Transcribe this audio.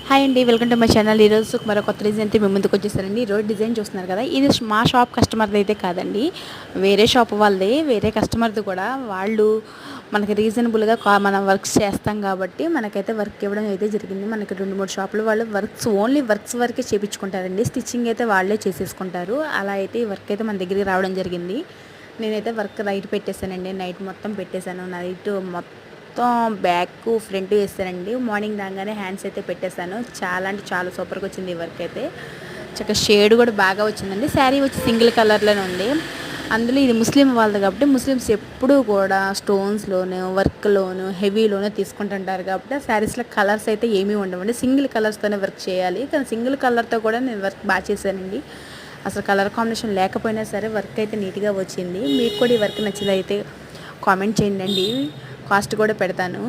Hi అండి, welcome to my channel. ఈరోజు మరో కొత్త డిజైన్ అయితే మేము ముందుకు వచ్చేసారండి. ఈరోజు డిజైన్ చూస్తున్నారు కదా, ఇది మా షాప్ కస్టమర్ది అయితే కాదండి, వేరే షాప్ వాళ్ళది, వేరే కస్టమర్ది కూడా. వాళ్ళు మనకి రీజనబుల్గా మనం వర్క్స్ చేస్తాం కాబట్టి మనకైతే వర్క్ ఇవ్వడం అయితే జరిగింది. మనకి 2-3 షాపులు వాళ్ళు ఓన్లీ వర్క్స్ వరకే చేయించుకుంటారండి. స్టిచ్చింగ్ అయితే వాళ్ళే చేసేసుకుంటారు. అలా అయితే ఈ వర్క్ అయితే మన దగ్గరికి రావడం జరిగింది. నేనైతే వర్క్ నైట్ పెట్టేశానండి, నైట్ మొత్తం పెట్టేశాను. నైట్ మొత్తం బ్యాక్ ఫ్రంట్ వేస్తానండి. మార్నింగ్ రాగానే హ్యాండ్స్ అయితే పెట్టేశాను. చాలా అంటే చాలా సూపర్గా వచ్చింది ఈ వర్క్ అయితే. చక్కగా షేడ్ కూడా బాగా వచ్చిందండి. శారీ వచ్చి సింగిల్ కలర్లోనే ఉంది. అందులో ఇది ముస్లిం వాళ్ళది కాబట్టి ముస్లిమ్స్ ఎప్పుడూ కూడా స్టోన్స్లోను, వర్క్లోను, హెవీలోను తీసుకుంటుంటారు కాబట్టి ఆ శారీస్లో కలర్స్ అయితే ఏమీ ఉండవండి. సింగిల్ కలర్స్తోనే వర్క్ చేయాలి. కానీ సింగిల్ కలర్తో కూడా నేను వర్క్ బాగా చేశానండి. అసలు కలర్ కాంబినేషన్ లేకపోయినా సరే వర్క్ అయితే నీట్గా వచ్చింది. మీకు కూడా ఈ వర్క్ నచ్చినైతే కామెంట్ చేయండి. కాస్ట్ కూడా పెడతాను.